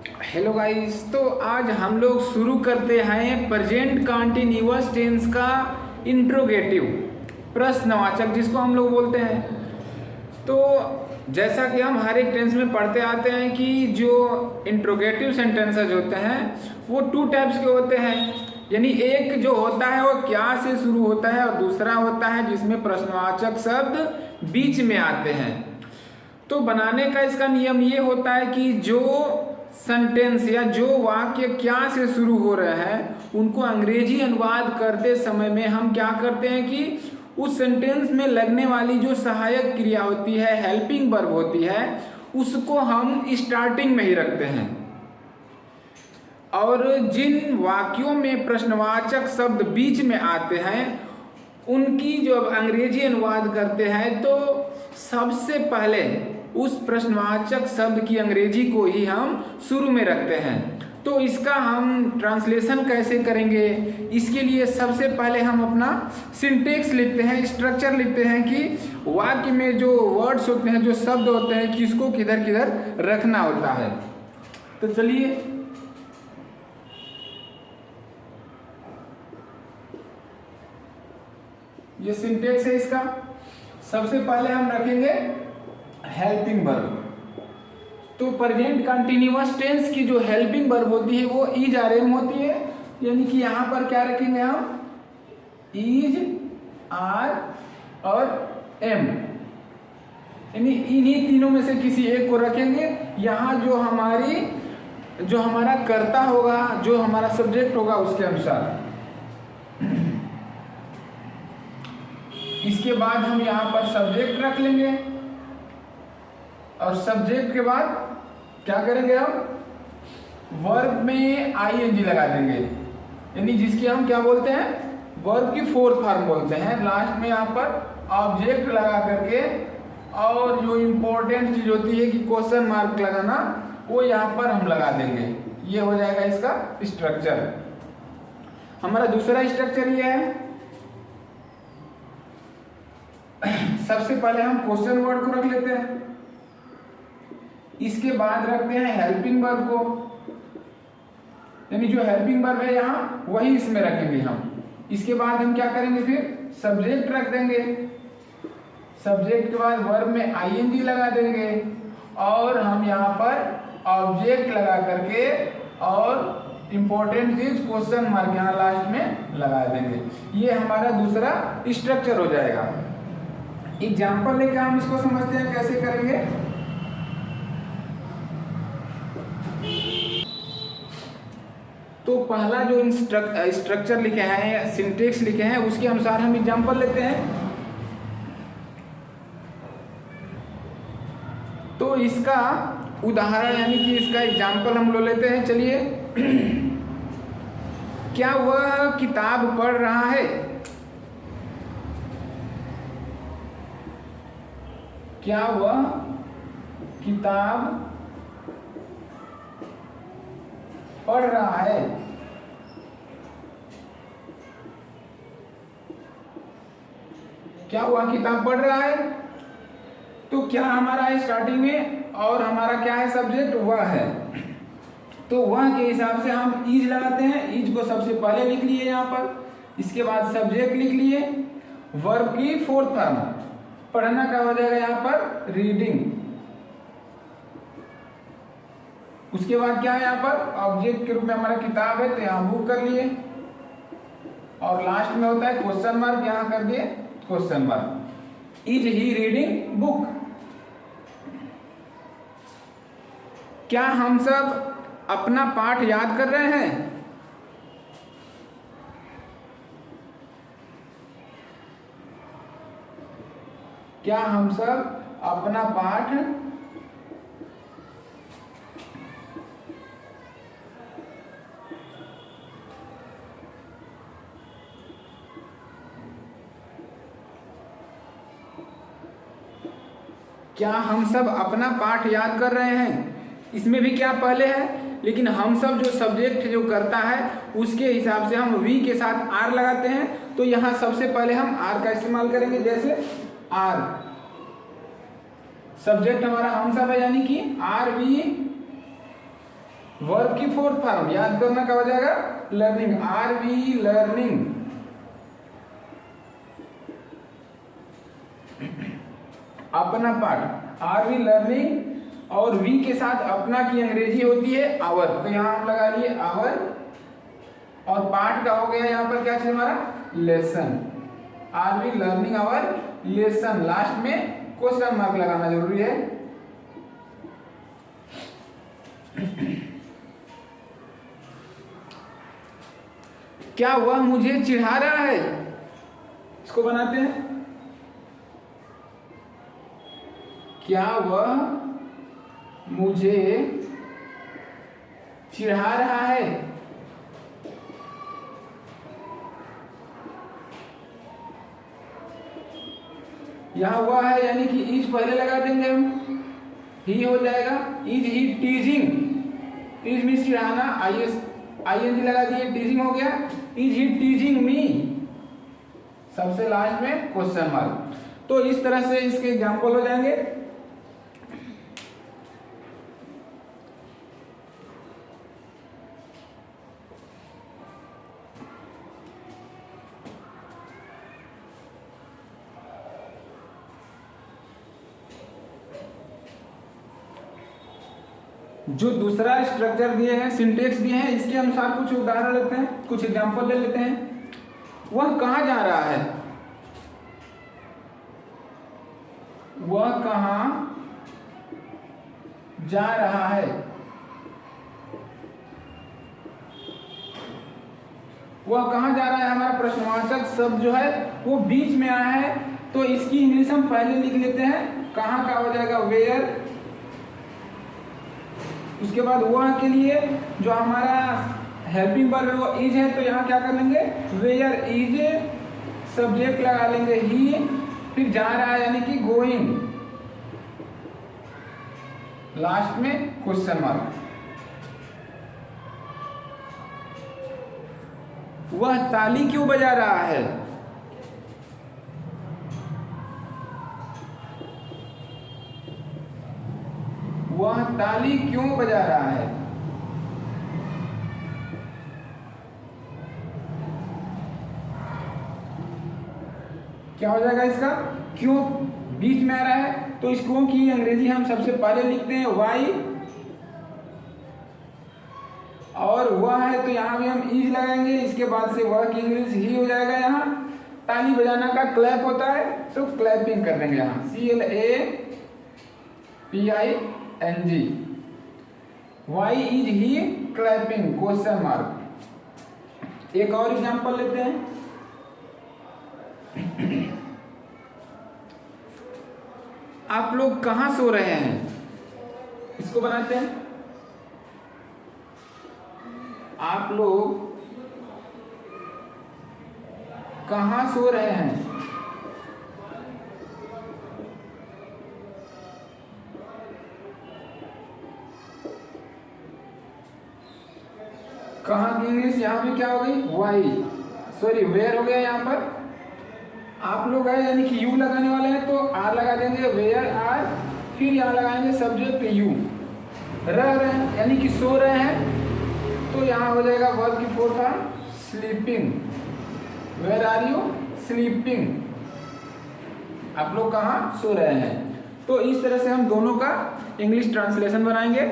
Hello guys, तो आज हम लोग शुरू करते हैं प्रेजेंट कंटिन्यूअस टेंस का इंट्रोगेटिव प्रश्नवाचक जिसको हम लोग बोलते हैं। तो जैसा कि हम हर एक टेंस में पढ़ते आते हैं कि जो इंट्रोगेटिव सेंटेंसेस होते हैं वो टू टाइप्स के होते हैं। यानी एक जो होता है वो क्या से शुरू होता है और दूसरा होता है जिसमें प्रश्नवाचक शब्द बीच में आते हैं। तो बनाने का इसका नियम ये होता है कि जो सेंटेंस या जो वाक्य क्या से शुरू हो रहे हैं उनको अंग्रेजी अनुवाद करते समय में हम क्या करते हैं कि उस सेंटेंस में लगने वाली जो सहायक क्रिया होती है, हेल्पिंग वर्ब होती है, उसको हम स्टार्टिंग में ही रखते हैं। और जिन वाक्यों में प्रश्नवाचक शब्द बीच में आते हैं उनकी जो अंग्रेजी अनुवाद करते हैं तो सबसे पहले उस प्रश्नवाचक शब्द की अंग्रेजी को ही हम शुरू में रखते हैं। तो इसका हम ट्रांसलेशन कैसे करेंगे, इसके लिए सबसे पहले हम अपना सिंटेक्स लिखते हैं, स्ट्रक्चर लिखते हैं कि वाक्य में जो वर्ड्स होते हैं, जो शब्द होते हैं, किसको किधर किधर रखना होता है। तो चलिए ये सिंटेक्स है इसका। सबसे पहले हम रखेंगे हेल्पिंग वर्ब। तो प्रेजेंट कंटिन्यूअस टेंस की जो हेल्पिंग वर्ब होती है वो इज आर एम होती है। यानी कि यहां पर क्या रखेंगे हम, इज आर और एम, यानी इन्हीं तीनों में से किसी एक को रखेंगे। यहां जो हमारा कर्ता होगा, जो हमारा सब्जेक्ट होगा उसके अनुसार। इसके बाद हम यहां पर सब्जेक्ट रख लेंगे और सब्जेक्ट के बाद क्या करेंगे, हम वर्ब में आईएनजी लगा देंगे, यानी जिसकी हम क्या बोलते हैं, वर्ब की फोर्थ फॉर्म बोलते हैं। लास्ट में यहाँ पर ऑब्जेक्ट लगा करके और जो इंपॉर्टेंट चीज होती है कि क्वेश्चन मार्क लगाना, वो यहाँ पर हम लगा देंगे। ये हो जाएगा इसका स्ट्रक्चर। हमारा दूसरा स्ट्रक्चर ये है, सबसे पहले हम क्वेश्चन वर्ड को रख लेते हैं, इसके बाद रखते हैं हेल्पिंग वर्ब को, यानी जो हेल्पिंग वर्ब है यहाँ वही इसमें रखेंगे हम। इसके बाद हम क्या करेंगे, फिर सब्जेक्ट रख देंगे, सब्जेक्ट के बाद वर्ब में आईएनजी लगा देंगे और हम यहाँ पर ऑब्जेक्ट लगा करके और इंपॉर्टेंट चीज क्वेश्चन मार्क यहाँ लास्ट में लगा देंगे। ये हमारा दूसरा स्ट्रक्चर हो जाएगा। एग्जाम्पल लेके हम इसको समझते हैं कैसे करेंगे। तो पहला जो स्ट्रक्चर लिखे हैं, सिंटेक्स लिखे हैं, उसके अनुसार हम एग्जाम्पल लेते हैं। तो इसका उदाहरण यानी कि इसका एग्जाम्पल हम लोग लेते हैं। चलिए क्या वह किताब पढ़ रहा है, क्या वह किताब पढ़ रहा है। क्या वह किताब पढ़ रहा है, तो क्या हमारा है स्टार्टिंग में और हमारा क्या है सब्जेक्ट, वह है। तो वह के हिसाब से हम इज लगाते हैं। इज को सबसे पहले लिख लिए यहाँ पर, इसके बाद सब्जेक्ट लिख लिए, वर्ब की फोर्थ फॉर्म, पढ़ना क्या हो जाएगा यहाँ पर, रीडिंग। उसके बाद क्या है यहाँ पर, ऑब्जेक्ट के रूप में हमारा किताब है तो यहाँ बुक कर लिए और लास्ट में होता है क्वेश्चन मार्क, यहाँ कर दिए question mark. Is he reading book. क्या हम सब अपना पाठ याद कर रहे हैं, क्या हम सब अपना पाठ क्या हम सब अपना पाठ याद कर रहे हैं। इसमें भी क्या पहले है, लेकिन हम सब जो सब्जेक्ट जो करता है उसके हिसाब से हम वी के साथ आर लगाते हैं। तो यहाँ सबसे पहले हम आर का इस्तेमाल करेंगे। जैसे आर सब्जेक्ट हमारा हम सब है, यानी कि आर वी वर्ब की फोर्थ फॉर्म याद करना क्या हो जाएगा, लर्निंग, आर वी लर्निंग। अपना पाठ, आर वी लर्निंग, और वी के साथ अपना की अंग्रेजी होती है आवर, तो यहां हम लगा लिए आवर, और पाठ का हो गया यहाँ पर क्या चीज हमारा, lesson. Are we learning our lesson, last में क्वेश्चन मार्क लगाना जरूरी है। क्या वह मुझे चिढ़ा रहा है, इसको बनाते हैं, क्या वह मुझे चिढ़ा रहा है। यहां वह है यानी कि इज पहले लगा देंगे हम, ही हो जाएगा, is he teasing, tease means चिढ़ाना, आईएनजी लगा दिए, टीजिंग हो गया, इज ही टीजिंग मी, सबसे लास्ट में क्वेश्चन मार्क। तो इस तरह से इसके एग्जाम्पल हो जाएंगे। जो दूसरा स्ट्रक्चर दिए हैं, सिंटेक्स दिए हैं, इसके अनुसार कुछ उदाहरण लेते हैं, कुछ एग्जांपल ले लेते हैं। वह कहाँ जा रहा है, वह कहाँ जा रहा है। वह कहाँ जा रहा है, हमारा प्रश्नवाचक शब्द जो है वो बीच में आया है, तो इसकी इंग्लिश हम पहले लिख लेते हैं, कहाँ का हो जाएगा वेयर। उसके बाद वह के लिए जो हमारा हेल्पिंग वर्ब है वो इज है, तो यहाँ क्या कर लेंगे, वेयर इज, सब्जेक्ट लगा लेंगे ही, फिर जा रहा है यानी कि गोइंग, लास्ट में क्वेश्चन मार्क। वह ताली क्यों बजा रहा है, वह ताली क्यों बजा रहा है। क्या हो जाएगा इसका, क्यों बीच में आ रहा है, तो इस क्यों की अंग्रेजी हम सबसे पहले लिखते हैं वाई, और वह है तो यहाँ भी हम इज लगाएंगे, इसके बाद से वह की इंग्लिश ही हो जाएगा। यहाँ ताली बजाना का क्लैप होता है, तो क्लैपिंग कर देंगे यहाँ, CLAPING, why is he clapping, question mark. एक और एग्जांपल लेते हैं। आप लोग कहाँ सो रहे हैं, इसको बनाते हैं, आप लोग कहाँ सो रहे हैं। कहाँ की इंग्लिश यहाँ पे क्या हो गई, वाई, सॉरी वेयर हो गया। यहाँ पर आप लोग है यानी कि यू लगाने वाले हैं, तो आर लगा देंगे, वेयर आर, फिर यहाँ लगाएंगे सब्जेक्ट यू। रह रहे हैं यानी कि सो रहे हैं, तो यहाँ हो जाएगा वर्ब की fourth form sleeping, where are you sleeping, आप लोग कहाँ सो रहे हैं। तो इस तरह से हम दोनों का इंग्लिश ट्रांसलेशन बनाएंगे।